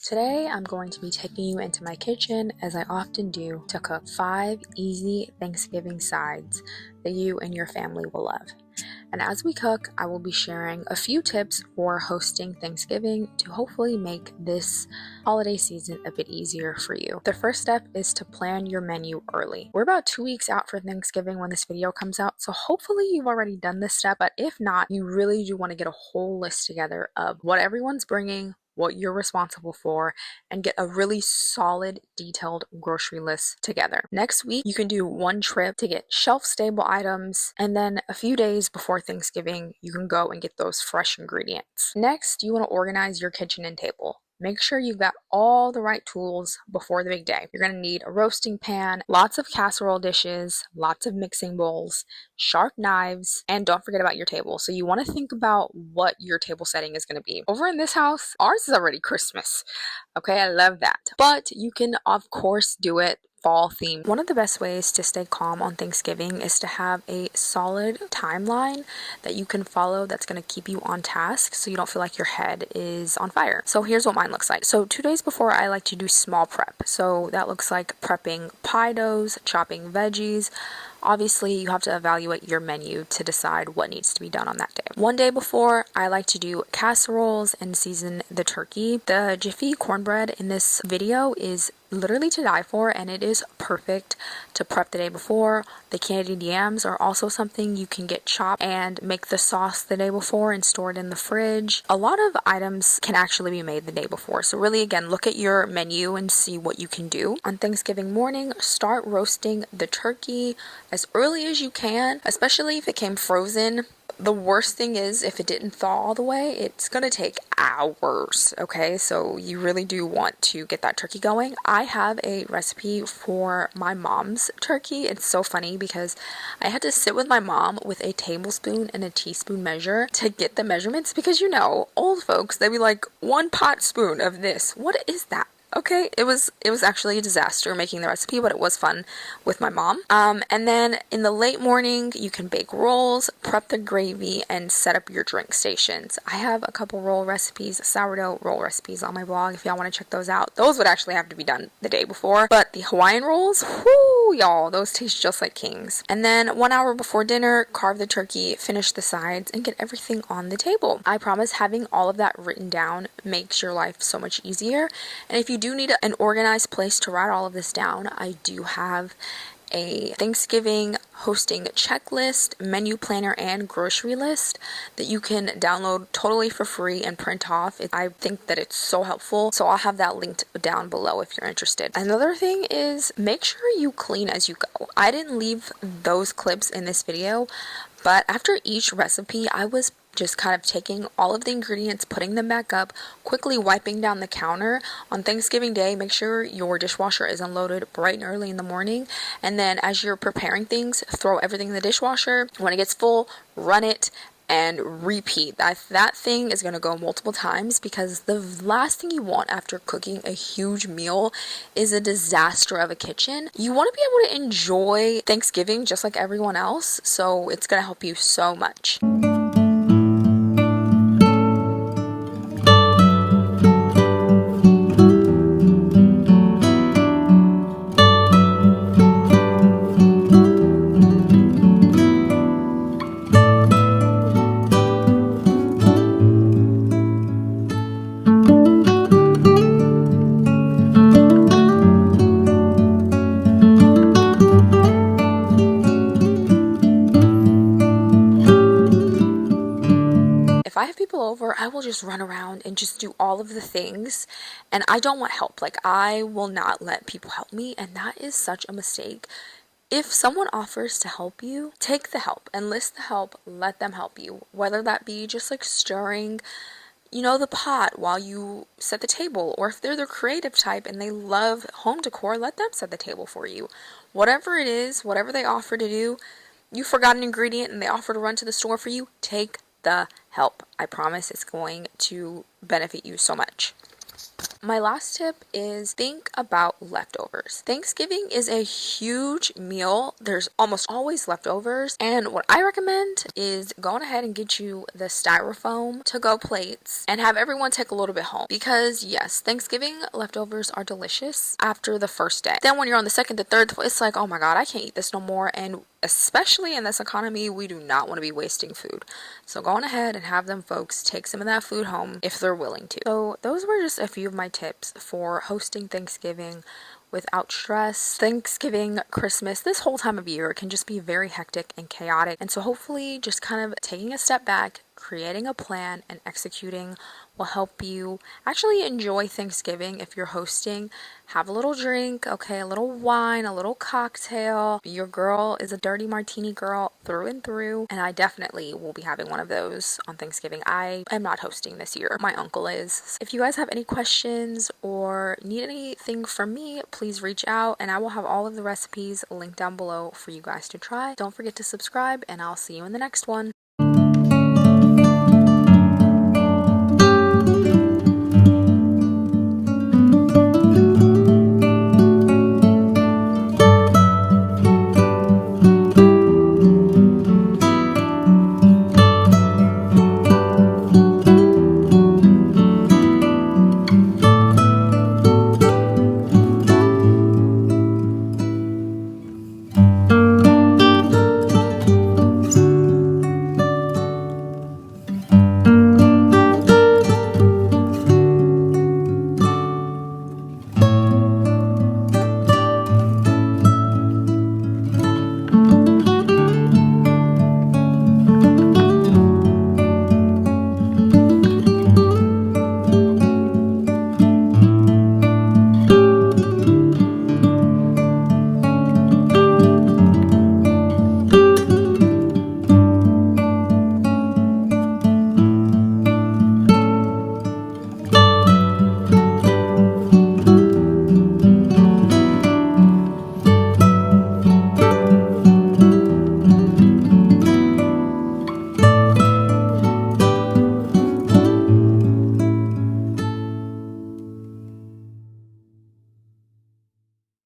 Today I'm going to be taking you into my kitchen, as I often do, to cook 5 easy Thanksgiving sides that you and your family will love. And as we cook, I will be sharing a few tips for hosting Thanksgiving to hopefully make this holiday season a bit easier for you. The first step is to plan your menu early. We're about 2 weeks out for Thanksgiving when this video comes out, so hopefully you've already done this step, but if not, you really do want to get a whole list together of what everyone's bringing, what you're responsible for, and get a really solid, detailed grocery list together. Next week, you can do one trip to get shelf-stable items, and then a few days before Thanksgiving, you can go and get those fresh ingredients. Next, you want to organize your kitchen and table. Make sure you've got all the right tools before the big day. You're going to need a roasting pan, lots of casserole dishes, lots of mixing bowls, sharp knives, and don't forget about your table. So you want to think about what your table setting is going to be. Over in this house, ours is already Christmas. Okay, I love that. But you can, of course, do it fall themed. One of the best ways to stay calm on Thanksgiving is to have a solid timeline that you can follow that's going to keep you on task so you don't feel like your head is on fire. So here's what mine looks like. So 2 days before, I like to do small prep. So that looks like prepping pie doughs, chopping veggies. Obviously, you have to evaluate your menu to decide what needs to be done on that day. 1 day before, I like to do casseroles and season the turkey. The Jiffy cornbread in this video is literally to die for, and it is perfect to prep the day before. The candied yams are also something you can get chopped and make the sauce the day before and store it in the fridge. A lot of items can actually be made the day before, so really, again, look at your menu and see what you can do. On Thanksgiving morning, start roasting the turkey as early as you can, especially if it came frozen. The worst thing is if it didn't thaw all the way, it's gonna take hours, okay? So you really do want to get that turkey going. I have a recipe for my mom's turkey. It's so funny because I had to sit with my mom with a tablespoon and a teaspoon measure to get the measurements, because you know, old folks, they'd be like, 1 pot spoon of this. What is that? Okay, it was actually a disaster making the recipe, but it was fun with my mom. And then in the late morning, you can bake rolls, prep the gravy, and set up your drink stations. I have a couple roll recipes, sourdough roll recipes on my blog if y'all want to check those out. Those would actually have to be done the day before, but the Hawaiian rolls, whoo, y'all, those taste just like kings. And then 1 hour before dinner, carve the turkey, finish the sides, and get everything on the table. I promise having all of that written down makes your life so much easier. And if you do need an organized place to write all of this down, I do have a Thanksgiving hosting checklist, menu planner, and grocery list that you can download totally for free and print off. I think that it's so helpful, so I'll have that linked down below if you're interested. Another thing is make sure you clean as you go. I didn't leave those clips in this video, but after each recipe, I was just kind of taking all of the ingredients, putting them back up, quickly wiping down the counter. On Thanksgiving Day, make sure your dishwasher is unloaded bright and early in the morning, and then as you're preparing things, throw everything in the dishwasher. When it gets full, run it and repeat. That thing is going to go multiple times, because the last thing you want after cooking a huge meal is a disaster of a kitchen. You want to be able to enjoy Thanksgiving just like everyone else, so it's going to help you so much. If I have people over, I will just run around and just do all of the things, and I don't want help. Like, I will not let people help me, and that is such a mistake. If someone offers to help you, take the help, enlist the help, let them help you, whether that be just like stirring, you know, the pot while you set the table, or if they're the creative type and they love home decor, let them set the table for you. Whatever it is, whatever they offer to do, you forgot an ingredient and they offer to run to the store for you, take the help. I promise it's going to benefit you so much. My last tip is think about leftovers. Thanksgiving is a huge meal. There's almost always leftovers. And what I recommend is going ahead and get you the styrofoam to-go plates and have everyone take a little bit home. Because yes, Thanksgiving leftovers are delicious after the first day. Then when you're on the second to third, it's like, oh my God, I can't eat this no more. And especially in this economy, we do not want to be wasting food. So go on ahead and have them folks take some of that food home if they're willing to. So those were just a few of my tips for hosting Thanksgiving without stress. Thanksgiving, Christmas, this whole time of year can just be very hectic and chaotic. And so hopefully just kind of taking a step back, creating a plan, and executing will help you actually enjoy Thanksgiving. If you're hosting, have a little drink, okay, a little wine, a little cocktail. Your girl is a dirty martini girl through and through, and I definitely will be having one of those on Thanksgiving. I am not hosting this year. My uncle is. If you guys have any questions or need anything from me, please reach out, and I will have all of the recipes linked down below for you guys to try. Don't forget to subscribe, and I'll see you in the next one.